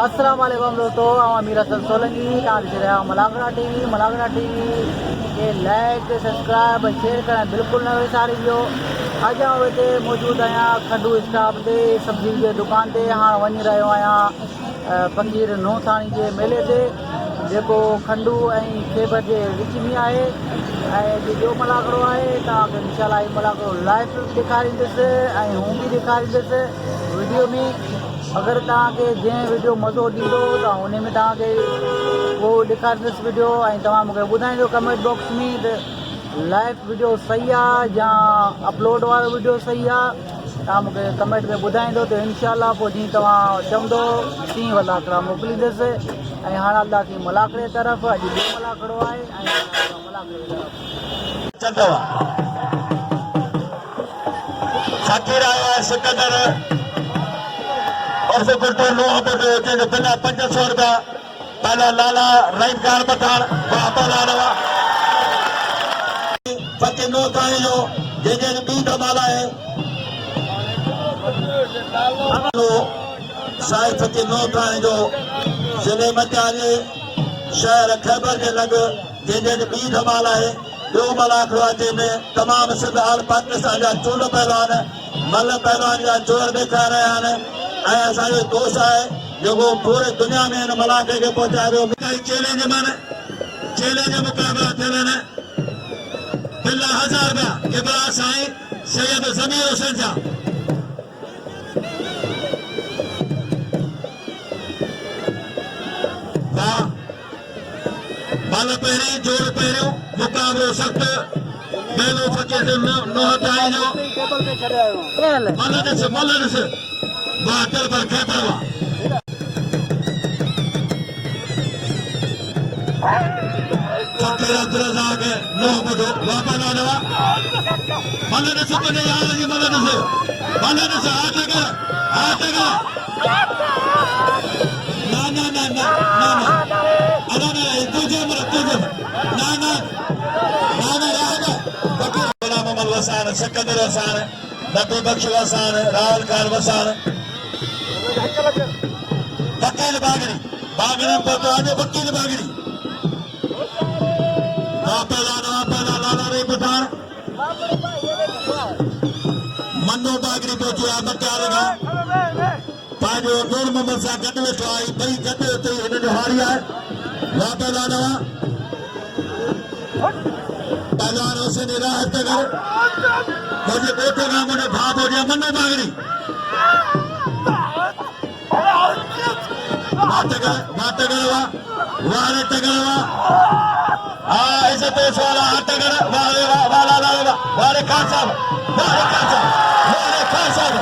अस्सलाम वालेकुम दोस्तों, अमीर हसन सोलंकी मलागड़ा टीवी के लाइक सब्सक्राइब शेयर करें बिल्कुल न विसारी जो। अज हिते मौजूद आया खंडू स्टॉप से सब्जी की दुकान से। हाँ वही रो आया फकीर नौथाणी के मेले से जो खंडू खेबर के विच में है। जो मलागड़ो है तक इंशाल्लाह मलागड़ो लाइव दिखारींदुसि हूँ भी दिखारींदुसि वीडियो में। अगर तक जै वीडियो मज़ो दींदो तो उन में तक वो दिखारींदुसि वीडियो। तव्हां मूंखे ॿुधाइजो कमेंट बॉक्स में लाइव वीडियो सही है या अपलोड वालो वीडियो सही है। तव्हां मूंखे कमेंट में ॿुधाईंदो तो इंशाल्लाह पोइ जीअं तव्हां चवंदो तीअं मलाकड़ा मोकिलींदुसि। हाणे हलंदासीं मलाकड़े तरफ़। अॼु ॿियो मलाकड़ो आहे मलाकड़े तरफ़ फकीर आया सिकंदर और गुड्डो लोह जो बिना 500 रुपया पहला लाला राइट कार बठान वापस लाला फकीर नो ताई जो जे बी धमाला है साई फकीर नो ताई जो जिले मचाने शहर खैबर के लग जे बी धमाला है। दो मलाकड़ो में तमाम सिंध आल पाकिस्तान जा चूल पहलवान मल पहलवान जा जोर दिखा रहा है। असांजो दोस्त है जो पूरे दुनिया में इन मलाके के पहुंचाए रहे हो। चैलेंज मुकाबला थियन बिल्ला 1000 रुपया के बाद साईं सैयद ज़मीर हुसैन जा बाल पहिरीं जोड़ पहिरियों मुकाबलो सख्त बेलो फकीर नो ताई जो मल ॾिस बाटल पर खैबर फकीर अब्दुल रज़ाक नो बुधो वापस लाडवा मल ॾिस तुंहिंजे यार जी मल ॾिस हाथ कर ना ना ना ना ना ना अरे ना तुझे ना ना ना ना रहना फकीर गुलाम मोहम्मद वसान सिकंदर वसान नबी बख्श वसान राहुल खान वसान वकील बागड़ी पहुंचो आज वकील बागड़ी वापस लाला रे पठान मन्नो बागड़ी पहुंचो आ बचार का पाजो नूर मोहम्मद सा गड वेठो आई बई गड ते इन जो हारी है। वापस लाला पहलवान हुसैन राहत कर मुझे बेटे का मुझे भाप हो गया मन्नो बागड़ी माटगरवा वारे टगरवा ऐसे तो वाला टगर वारे वाला लाला वारे खान साहब वारे खान साहब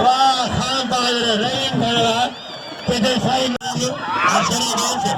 वाह खान बाजरे रहीम भरवा किधर साइन आशरा गांव से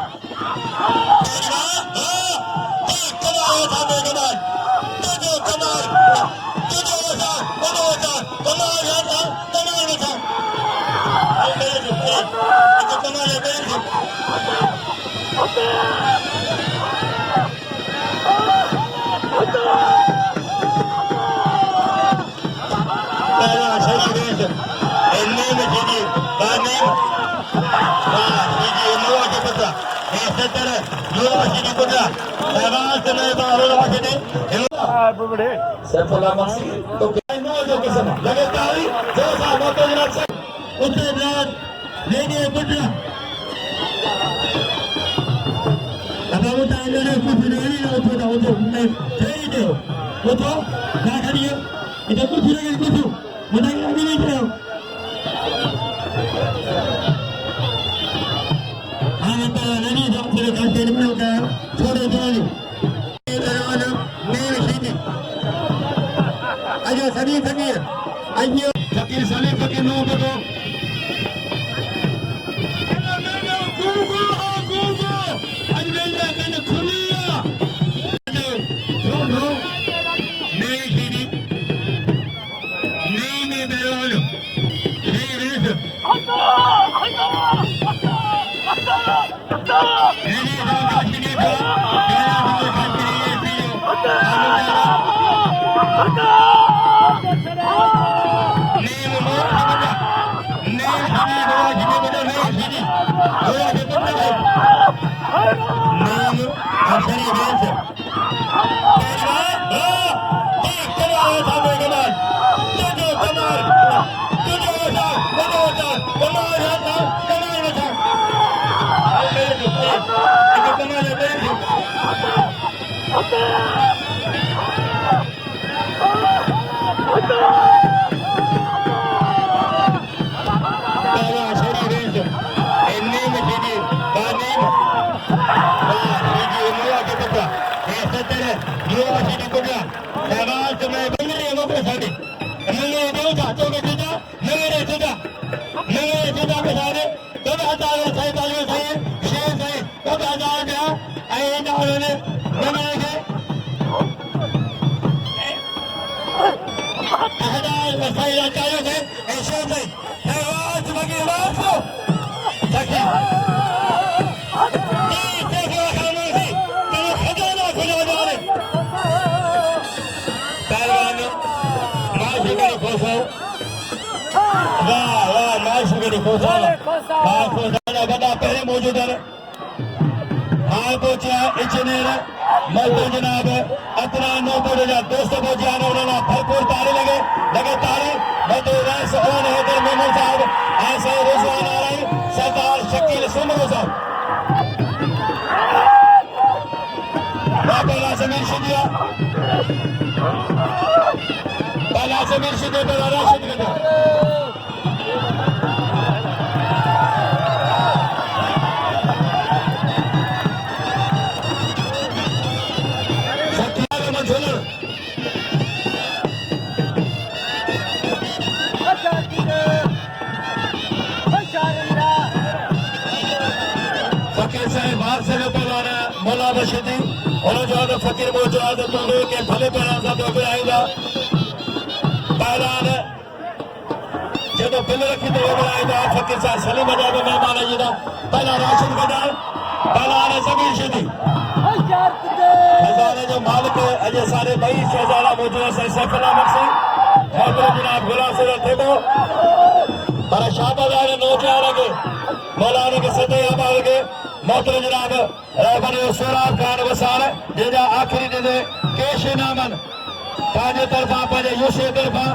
फकीर सलीम फकीर नो बदो आज मेरा कन खुलिया नो नहीं सीधी नहीं में बेरोल नहीं रेस नहीं पहले मौजूद है हाल पहुंचा इंजीनियर मजदूर जनाब अपना 9,200 पहुंचा उन्होंने भरपूर ताली लगे ताली मजदूर ओन हैदर मेमन साहब ऐसे रुझान आ रहे सरदार शकील सुमरो साहब पहला समीर शिदिया पहला राशिद गदा फकीर मौजूद के भले आएगा पहलान जो बिल रखी तो आएगा फकीर साहब सलीम अजाब मेहमान जी का पहला राशिद गदार पहलान जमीर शिदी खजाने जो मालिक अजय सारे बई शहजादा मौजूद से सैफुल्लाह मक्सी मोहतरम जनाब गुलाम सिर थेबो पर शाहबाद नोटिया लगे मौलाना के सदे आबाद के मोहतरम जनाब सोराब खान वसार जैसा आखिरी दिन केश नामन पांच तरफा पांच यूसे तरफा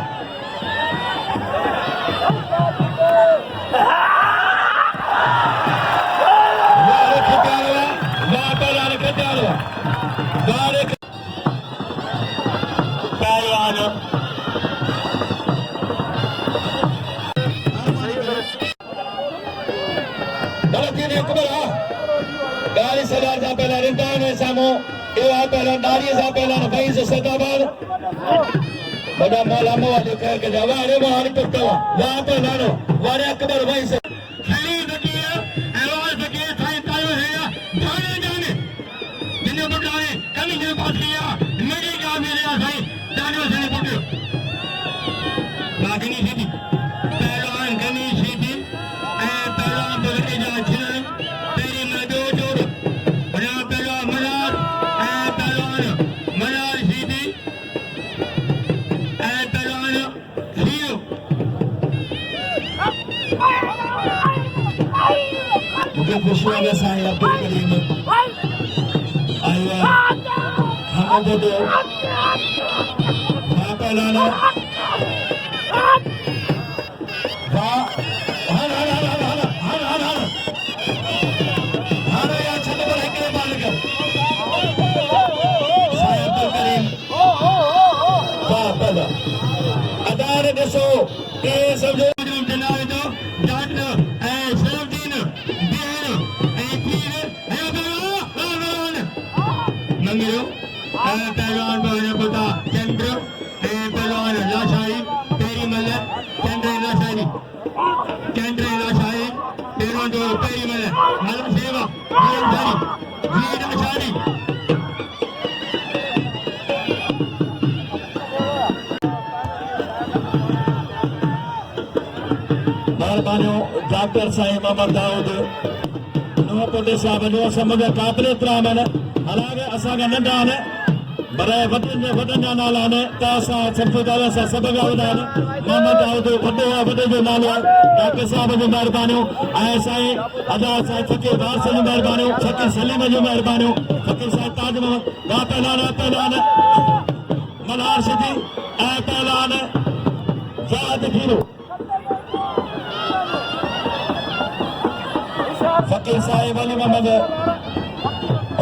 पहला नारी साहब पहला भाई से सदाबाद बड़ा मौला वाले कह के वारे वारे पक्का वहां पे लानो वारे अकबर भाई से खलील फकीर आवाज फकीर साईं तायो है जाने जाने जिन्हें बुलाए कभी ने बात किया मेरी का मेरे साईं जाने से पकड़ो बाकी नहीं सीधी पहलवान गनी सीधी पहलवान बोल के जा छिन तेरी नदो जोड़ बड़ा पहलवान मनार मनार सीधी पहलवान सीओ मुझे खुशी है साईं अब्दुल करीम आया हम दो पहलवान ॾिसो के समझो जनाब जो डॉक्टर सरफदीन बिहार पीर मंगलो पहलवान बने पता चंद्र पहलवान लाशाही पेरी मल चंद्र लाशाही पहलवान जो पेरी मल मल सेवा लाशाही डॉक्टर साहिब मोहम्मद दाऊद नो पुटे साहब नो समझ काबिल इतराम है हालांकि असा का नंढा है बराए वडन जा नाला है त असा संफदार सा सब गावदा है मोहम्मद दाऊद वडे जो नालो डॉक्टर साहब जो मेहरबानी आए साईं अदा साईं फकीर वार से मेहरबानी फकीर सलीम जो मेहरबानी फकीर साहब ताज मोहम्मद वा पहलान मलार सिद्धी ए पहलान जाद फिरो फकीर साहिब अली मोहम्मद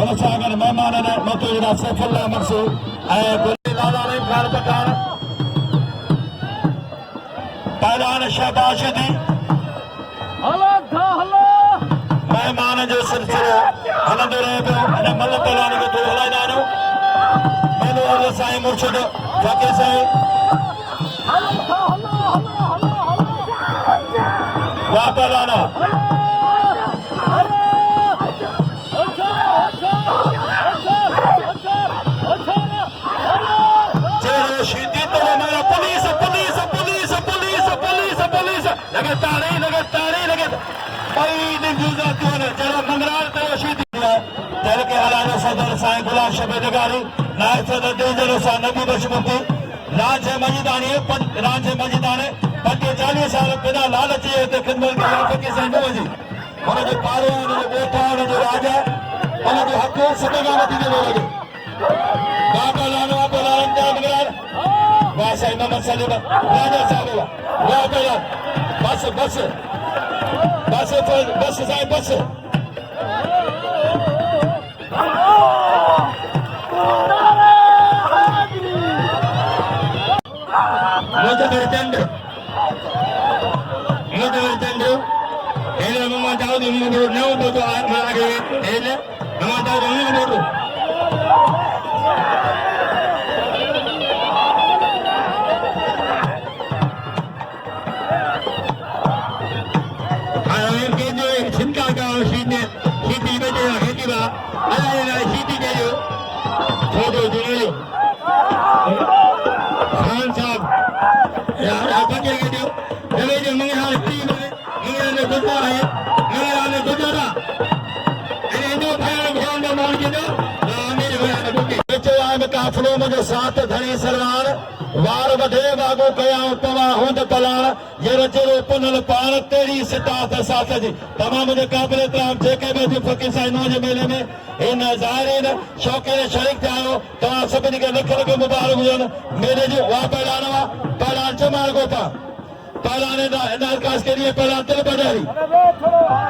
उन सां गॾु महिमान आहिनि मोतो जहिड़ा सैफुल्ला मक़सूद ऐं गुल लाला अली ख़ान पठान पहलवान शहबाज दी महिमान जो सिलसिलो हलंदो रहे पियो हिन मल पहलवान खे थोरो हलाईंदा आहियूं मेलो साईं मुर्शिद फ़कीर साईं वाह पहलवान सदर साईं गुलाब शबीर निगारी नायब सदर डिवीजन साईं नबी बख्श मुफ्ती राज मजीदानी पंजे 40 साल बिना लालच जे हिते ख़िदमत कई फ़कीर साईं नूह जी हुनजो पारो हुनजो ॻोठु हुनजो राज हुनजो हक़ सभु खां वधीक थो लॻे वाह साईं मोहम्मद सलीम राजा साहिब वाह पहलवान बस बस बस बस साईं बस मुजफ्फर चंद hele mama daud mu do no do do ma ge hele mama daud mu do ayo ke jo chinka ka shine shiti be jo heti ba ala ala shiti ke jo photo jo khan sahab ya bakir ke jo hele jo mangi hal ti ने गुजरा है मेरा ने गुजरा इन्हें दो भाइयों भगवान का मान के दो मेरे भाई ने बुके बच्चे आए में काफिलों में जो साथ धनी सरवार वार वधे वागो कया पवा होंद पलाण ये रचरो पुनल पार तेरी सितात साथ जी तमाम जे काबिल तमाम जेके भी जो फकीर साईं नूह जे मेले में इन ज़ाहिरीन शौक़ीन शरीक थियो तमाम सभिनी खे लख लख मुबारक हुजनि मेले जो वाह पहलवान जमाल गोपा पहलाने नारकास के लिए पहला तिल बजारी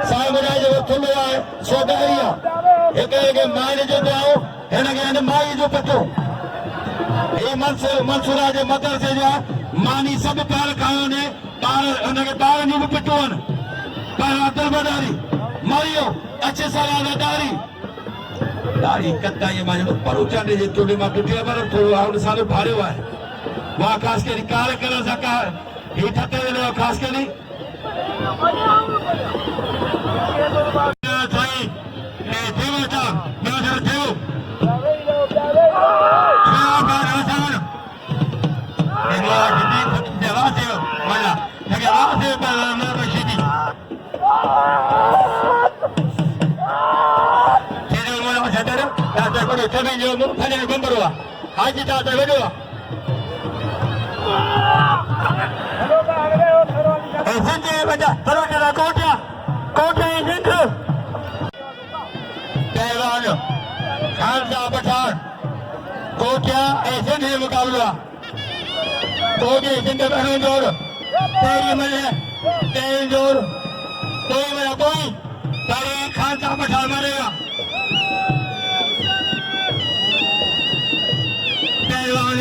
साईं बजाई जो थुलो है सोदारिया एक माई जो दाओ है माई जो पतो ये मंसूरा जे मदरसे जा मानी सब पार खायो ने पार उनके पार नी पतो न पहला तिल बजारी मारियो अच्छे साला दारी कत्ता ये माने पर उचाने जे टोडे मा टुटिया पर थोड़ो आउन सालो भारियो है वा खास के कार करा सका ये ठते ले खास के लिए भाई ए देवो ता मैं जरा देवो क्या बात है सर ये हिंदी जवाब दे वाला लगे आप से पहला रशीदी तेरे मोला छतर या तो कोई तभी जो फने बंबरवा आज ता वेडो जिंदे बजा तरोटा कोटा जिंद पहलवान खान साहब पठान कोटिया जिंद मुकाबला कोटे जिंद बहन जोड़ तेरी मले तेरी जोड़ कोई मेरा कोई तारी खान साहब पठान मारेगा पहलवान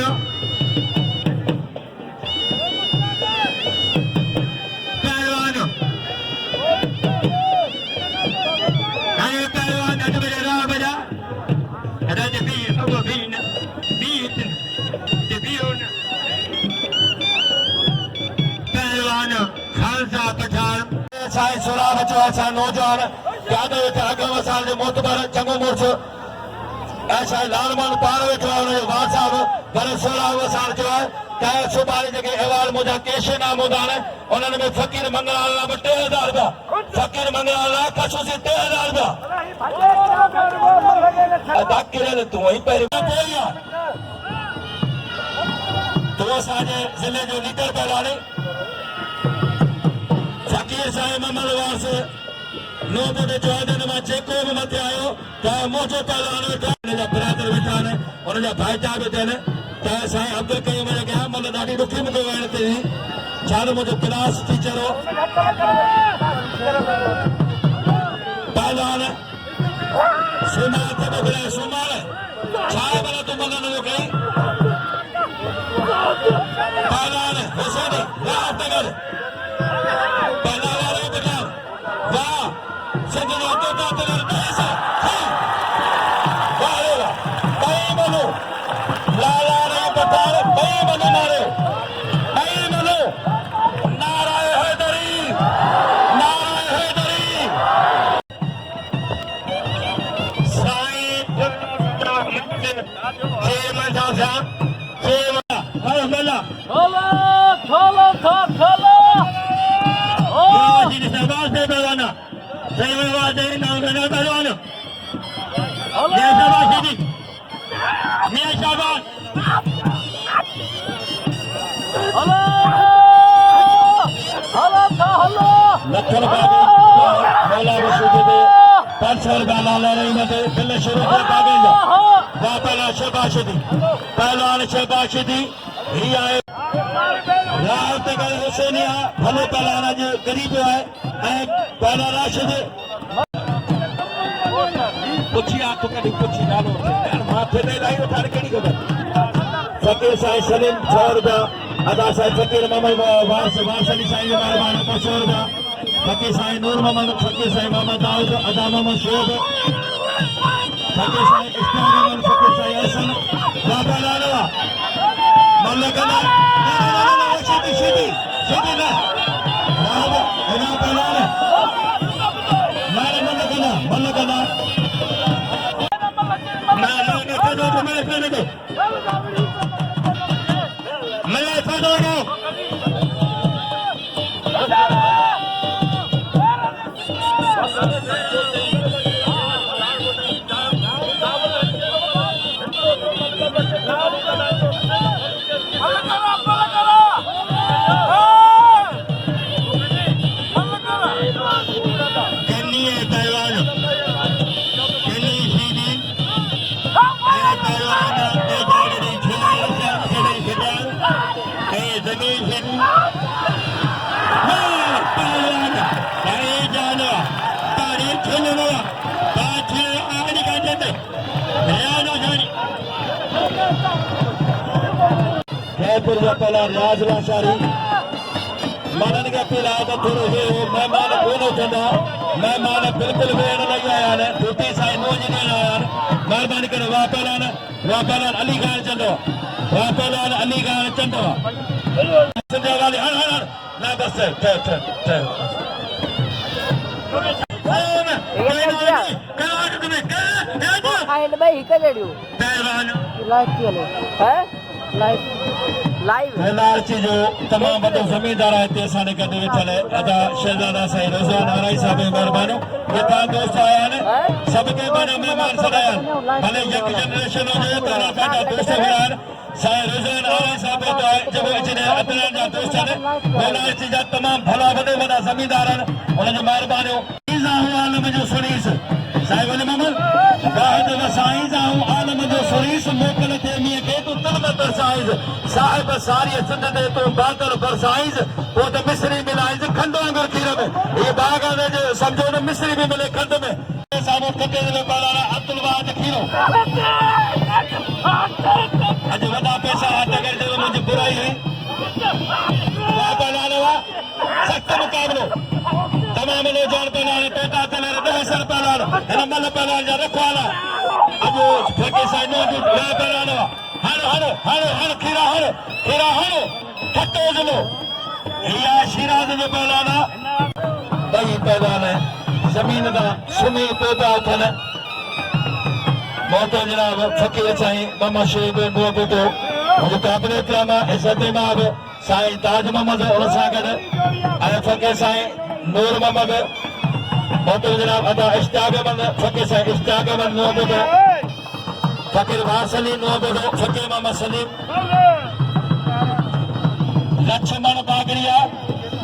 साईं सुरा बचो असा नौजवान यादव अगम साल जो मोतबर चंगो मुर्श ऐसा लालमान पार वेठो है वार साहब पर 16 साल जो है कह सुबारी जेके अहवाल मुझा केशे नाम उदान उन्होंने में फकीर मंगलाल नाम 3000 रुपया फकीर मंगलाल खसूसी 3000 रुपया अदा किरे तू ही पहले तो साजे जिले जो लीडर पहलवानी फकीर साईं मोहम्मद वार से नो बोटे जो दिन में जेको भी मथे आयो त मोजो पहलवान वेठा जा बरादर वेठा ने उन जा भाईचार वेठा ने त साईं अब्दुल कयूम जे गया मतलब ॾाढी ॾुखी मूंखे वण ते छानो मुंहिंजो क्लास टीचर हो पहलवान सुमार थे बगड़े सुमार छाए वाला तो मगन हो गई पहलान हुसैनी रात तगर पहलान रे बगड़ा वाह सजना तो तगर ऐसा वाह रे वाह कई मनो लाला रे बता कई मनो मारे कई मनो नाराय हैदरी पहलवान शहबाशदी ही आए रात हुसैनिया भले पहलवान अज गरीब है पहला राशिद पुछी आंख कड़ी पुछी नालो माथे ते लाई उठाड़ केड़ी खबर फकीर साईं सलीम 100 रुपया अदा साईं फकीर मोहम्मद वारसली साईं जो मेहरबान 100 रुपया फकीर साईं नूर मोहम्मद फकीर साईं मोहम्मद दाऊद अदा मोहम्मद शोब फकीर साईं इस्लाम फकीर साईं हसन बाबा लालवा मल्लकना सीधी ना बाबा इना पहलान मारे मल्लकना मैं कहने दो मैं कहने दो राज लाशारी मनन के पिला तो थोड़ो हे मेहमान कोन उठंदा मेहमान बिल्कुल वेण लगी आया ने टूटी साईं नोज देण आया मेहरबानी करे वाह पहलान अली खान चंदो वाह पहलान अली खान चंदो संजय वाली हर ना बस आइंड में ही कर रेडियो पहलवान लाइव किया है लाइव लालची जो तमाम बड़ो जमींदार है तेसाने कदे विठल अदा शहजादा साईं रोजान आराई साहब मेहरबानो ये ता दोस्त आया ने सबके बने मेहमान सदाया भले यंग जनरेशन हो जाए तारा का दोस्त है साईं रोजान आराई साहब तो जब अचने अदनान जा दोस्त है लालची जा तमाम भला बड़ा जमींदार है उन जो मेहरबानो इजा आलम जो सुनीस साईं वली मोहम्मद वाहिद वसाईं जा आलम जो सुनीस मोकल थे मिया के तो तलबत साईं साहिब सारी सिंध दे तो बादल बरसाइज वो तो मिस्री मिलाइज खंड वांगुर खीर में ये बाग में जो समझो ना मिस्री भी मिले खंड में साबो कटे में बाला अब्दुल वाद खीरो आज वडा पैसा अगर जो मुझे बुराई है बाबा लालवा सख्त मुकाबलो तमाम लोग जान पहलाने टोटा तले रहे सर पहलान नंबर पहलान जा रखवाला अब फके साइड नो पहलान हर खीरा खट्टो जलो या शिराज जो पहलाना बई पहलान है जमीन का सुमी तोता थन मोतो जनाब फकीर साईं मामा शेब नो बेटो जो काबिल इकराम इज्जत इमाम साईं ताज मोहम्मद और सागद अने फकीर साईं नूर मोहम्मद मोतो जनाब अदा इश्तियाक अहमद फकीर साईं इश्तियाक अहमद नो बेटो फकीर वारसली नो बेटो फकीर मोहम्मद सलीम लक्ष्मण बागड़िया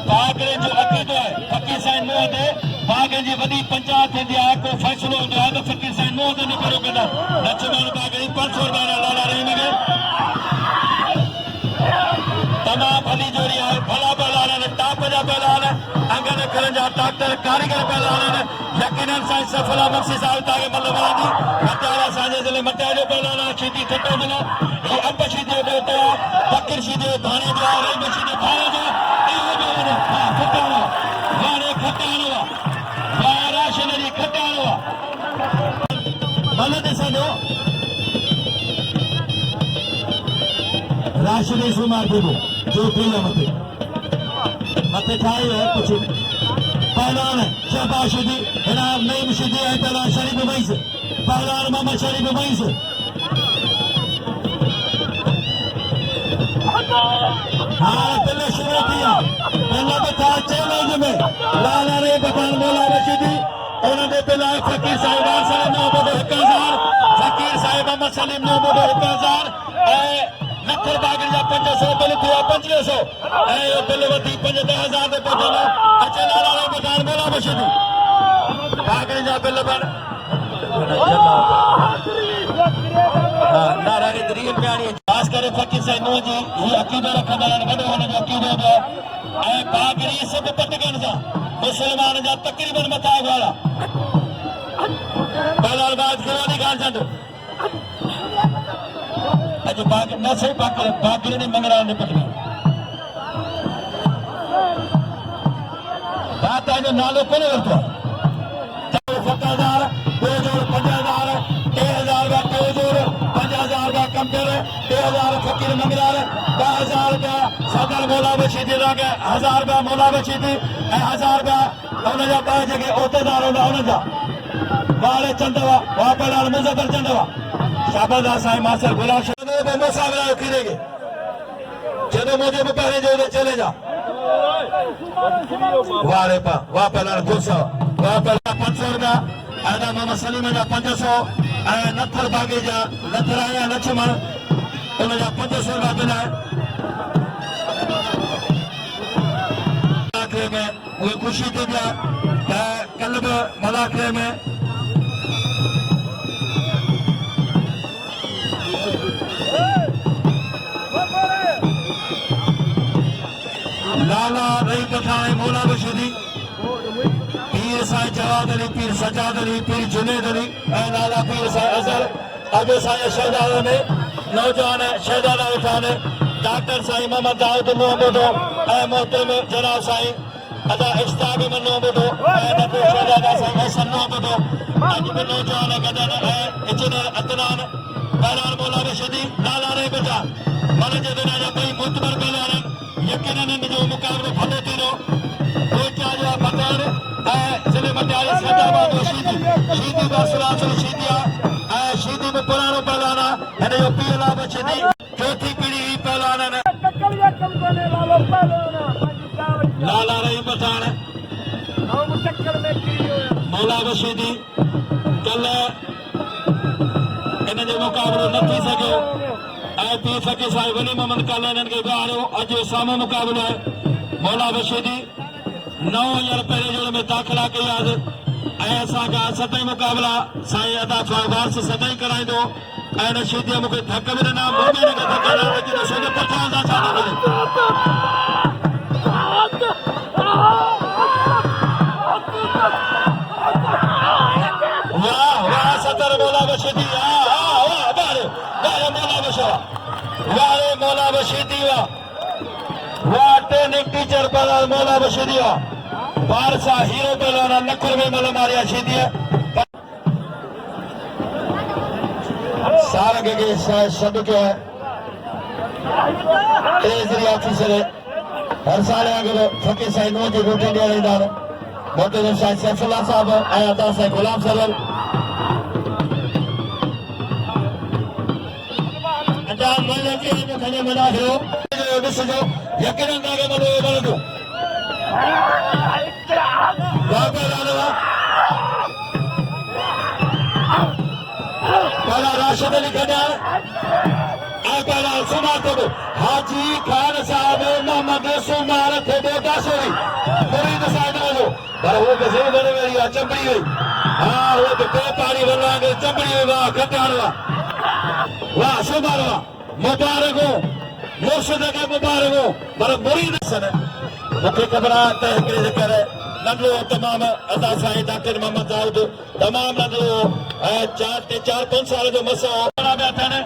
बागड़े जो अकीदो है फकीर साईं नो दे बागड़े जी वडी पंचायत थींदी आहे को फैसलो हूंदो आहे त फकीर साईं नो दे निकरो कंदा लक्ष्मण बागड़ी 500 रुपया लाला रही में तमाम भली जोड़ी है भला पहलान टाप जा पहलान अंगन करन जा डॉक्टर कारीगर पहलान यकीन कल्याण साईं सफला बख्शी साहिब तागे मल्ल वाली मटारा साजे जिले मटारे पहला चीती थटो मिला ये अब शीदे बेटा फकीर शीदे थाने जा रही मशीदे थाने जा ये हो गया खटानो वारे खटानो वारा शनरी खटानो मल्ल दे सनो राशि सुमार देबो जो पीला मते ठाई है कुछ पहलवान शहबाशुदी जनाब नईम शुदी है पहलवान शरीफ वैस पहलवान मोहम्मद शरीफ वैस हाँ पहले शुरू किया पहले बता चैलेंज में लाला रे बखान बोला रशीदी उन्होंने पहला फकीर साहिब सलीम मोहम्मद 1000 फकीर साहिब मोहम्मद सलीम मोहम्मद 1000 नथर बागड़ जा 500 बिल थिया 2500 ऐं बिल वधी 50,000 ते पहुचल अचे लाला रे बखान बोला रशीदी बागड़ जा बिल बन नारायण दरीन प्याणी खास करे फकीर साहिब नो जी ये अकीदो रखंदा आहिनि वॾो हुन जो अकीदो बि ऐं बागड़ी सभु पटकनि जा मुस्लमान जा तक़रीबन मथा वाला पहला बात करो नी ॻाल्हि छॾ अॼु बागड़ न सही बागड़ी ने मंगरा ने पटकी बात जो नालो कोन वरितो आहे 7,000 2 जोड़ 5,000 3,000 का 2 जोड़ 5,000 का कंपेयर 3,000 फकीर मंगरार 10,000 का सदर मौला बशीदी लागे 1,000 का मौला बशीदी 1,000 का उन जा पांच जगह ओतेदार होला उन जा वाले चंदवा वापलाल मुजफ्फर चंदवा शाबादा साईं मास्टर गुलाम शहदो बे मुसावरा करेंगे जदों मुझे पहले जो चले जा वारे पा वापलाल 200 वापलाल 500 का आदा मोहम्मद सलीम जा 500 नथर बागे जा नथर आया लक्ष्मण उन जा 500 का बिल है आखिर में वो खुशी थी गया कल्ब मलाखे में लाला रही पठान मौला बशीदी पीर साईं जवाद अली पीर सजाद अली पीर जुनेद अली लाला पीर साईं अजहर अबे साईं शहजादा में नौजवान शहजादा उठान डॉक्टर साईं मोहम्मद दाऊद मोहम्मद मोहतरम जनाब साईं अदा इश्ताक मोहम्मद नबी शहजादा साईं हसन मोहम्मद आज में नौजवान गदन इंजीनियर अदनान पहलवान मौला बशीदी लाला रे बेटा मन जे दुनिया जा भाई मुतबर पहलवान यकीनन जो मुकाबलो फलो थींदो कोटा जो मकान जिले मटियाले सदाबाद शीदी शीदी बसरात शीदिया शीदी में पुरानो पहलवाना है जो पीला बशीदी चौथी पीढ़ी पहलवाना ने लाला रही पठान मौला बशीदी कल इन जो मुकाबलो न थी सघियो पीर फकीर साहिब वली मोहम्मद कालानन के गारो अज सामो मुकाबलो है मौला बशीदी 9 पहले जोड़ में दाखिला कया असा सतई मुकाबला साईं अदा वारस सतई कराइंदो शीदी मूंखे धक बि ॾिना वाह वाह सतर मौला बशीदी वारे मौला बशीदी वाह ट्रेनिंग टीचर पहला मौला बशीदी बारसा हीरो पहलवान नखर में मल मारिया शीदी सारंग के शब्द के केजरी ऑफिसर हर साल अगर फकीर साईं नो जी रोटी दे रहा मोहतरम साईं सैफुल्ला साहब अता साईं गुलाम सलम मना ॾिसजो यकीनन तव्हांखे मज़ो मिलंदो पहला राशिद अली कन्या पहला सुमातब हाजी खान साहब मोहम्मद सुमार थे बेटा सोरी मुरीद साहब जो पर वो के सही बने मेरी चंबड़ी हुई हां वो के पे पानी बनवांगे चंबड़ी हुई वाह खटाण वाह सुमार वाह मुबारक हो मुर्शिद के मुबारक हो पर मुरीद सन मूंखे ख़बर आहे त हिकिड़े करे नंढो तमामु अदा साईं डॉक्टर मोहम्मद दाऊद तमामु नंढो 4-5 साल जो मसो पिया थियनि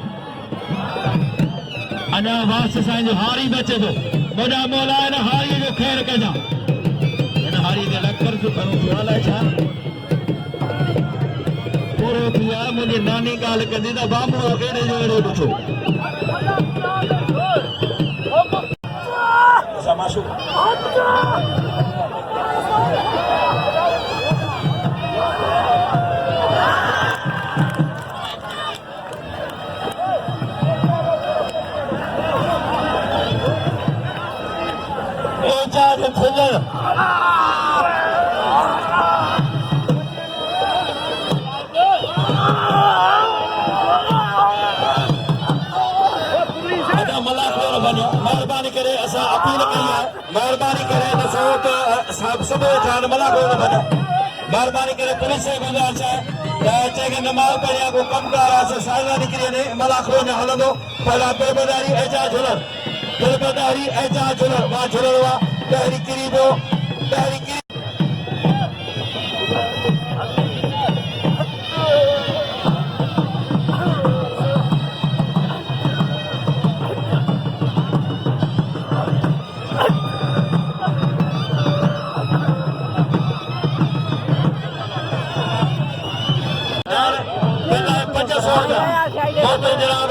अञा वास साईं जो हारी बचे थो मुंहिंजा मौला हिन हारीअ जो ख़ैरु कजां हिन हारी ते लखर जो घणो थियो अलाए छा पूरो थी आहे मुंहिंजी नानी ॻाल्हि कंदी त बाबू अहिड़े जो अहिड़ो ॾिठो असां माशूक मेहरबानी करे असां अपील कई आहे मेहरबानी करे ॾिसो त सुबुह खां मला कोन वञो मेहरबानी करे पुलिस जे गुज़ारिश आहे त चइखे नमाज़ पढ़ी आहे को कमकार आहे असां साइड निकिरी वञे मला कोन हलंदो पहिला बेबदारी एजाज झुलण बेबदारी एजाज झुलण मां झुलणो आहे पहिरीं किरी पियो पहिरीं किरी जनाब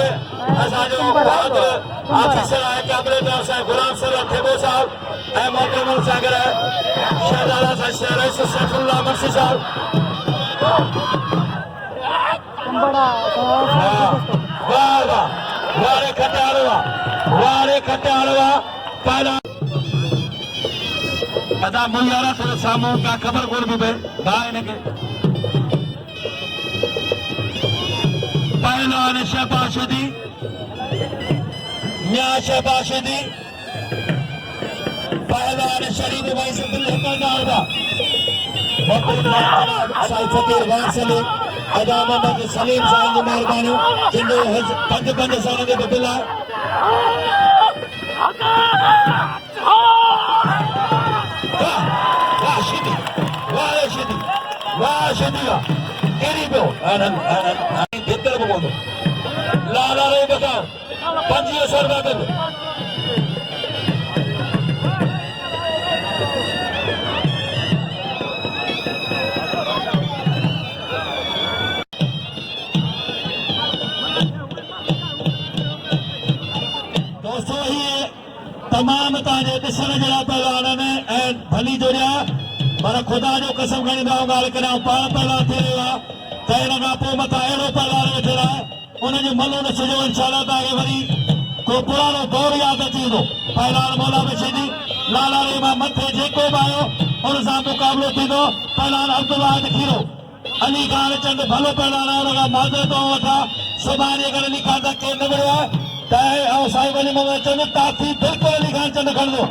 असांजो बहादुर ऑफिसर आहे कैबिनेट साहिब गुलाम सरवर ठेबो साहब ऐं मोहतरम सागर शहजादा रईस सैफुल्लाह मुंशी साहब वाह वाह वारे खटियाड़वा पहला अदा मुयारा थोरो साम्हूं का ख़बर कोन पई पए भाउ हिनखे पहलवान शहबाशदी मियां शहबाशदी पहलवान शरीफ भाई सिद्दुल हिकरदारवा साईं फकीर वारसली अदा मोहम्मद सलीम साईं जी मेहरबानियूं जिंदो 5 सालनि जो बिल आहे वाह शदी कहिड़ी पियो लाला रे बकार 2500 रुपया बिल दोस्तों ही तमाम तव्हांजे ॾिसण जहिड़ा पहलवान आहिनि ऐं भली जोड़िया पर ख़ुदा जो कसम खणी ॻाल्हि करियां पाण पहलवान थी रहियो आहे त हिन खां पोइ मथां अहिड़ो पहलवान वेठल आहे उनजो मलो न छॾियो इंशाअल्लाह तव्हांखे वरी को पुराणो दौर यादि अची वेंदो पहलवान मौला बशीदी लाला रे मां मथे जेको बि आयो हुन सां मुक़ाबिलो थींदो पहलवान अब्दुल्ला खीरो अली ख़ान चंद भलो पहलवान आहे हुन खां माज़रत वठां सुभाणे अगरि अली ख़ान सां केरु न मिलियो आहे त साहिब अली मोहम्मद चंद तासी बिल्कुलु अली ख़ान चंद खणंदो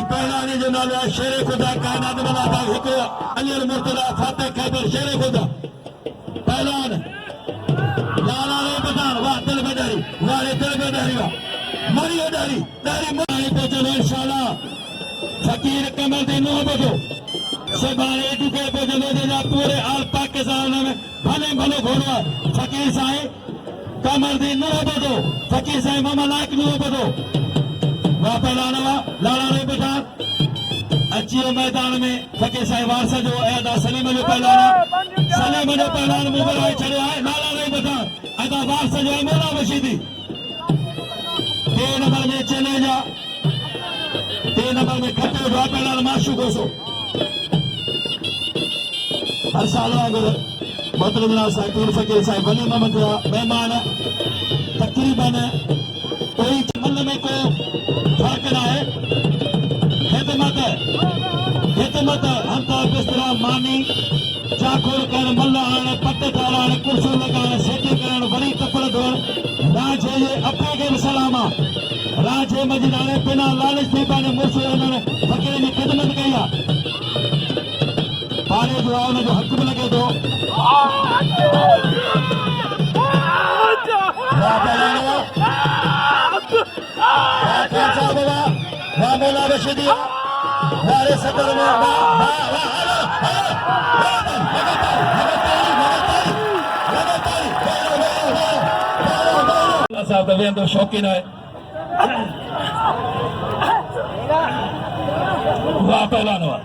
पहलवानी जो नालो आहे शेर खुदा कायनात वाला हिकु अली मुर्तज़ा फातिह खैबर शेर खुदा पहलवान लाला रे बदान वाह दिल बेदारी वाह दिल बेदारी वाह मरियो दारी दारी मरी पे चलो इंशाअल्लाह फकीर कमरुद्दीन नो बदो सुभाणे टुके पे चलो जेना पूरे आल पाकिस्तान में भले भलो घोड़ो फकीर साईं कमरुद्दीन नो बदो फकीर साईं मामा लाइक नो बदो वाह पहलवान लाला रे बदान अचियो मैदान में फकीर साईं वारसा जो अदा सलीम जो पहलवान सलीम जो पहलवान मुबराए छड़ियो आहे लाला रे बदान अदा वारसा जो मौला बशीदी 3 नंबर में चैलेंज आहे 3 नंबर में खटे जो पहलवान माशूक होसो हर साल वांगुरु मोहतरम जनाब साईं पीर फकीर साईं वली मोहम्मद जा महिमान तकरीबन कोई मन में को फर्क न आहे हिदमत हमता बिस्तरा मानी जाखोर करण मल आणण पट ठाराइण कुर्सियूं लॻाइण सेटी करण वरी कपड़ धोइण राजे जे अपने खे बि सलाम आहे राजे मजिद हाणे बिना लालच थी पंहिंजे मुड़ुस हुननि फ़क़ीर जी ख़िदमत कई आहे पाणे जो आहे हुनजो हक़ बि लॻे थो Mola Rashidi, Ware Sakarma, साहब का भी शौकीन है वाह पहलवान हुआ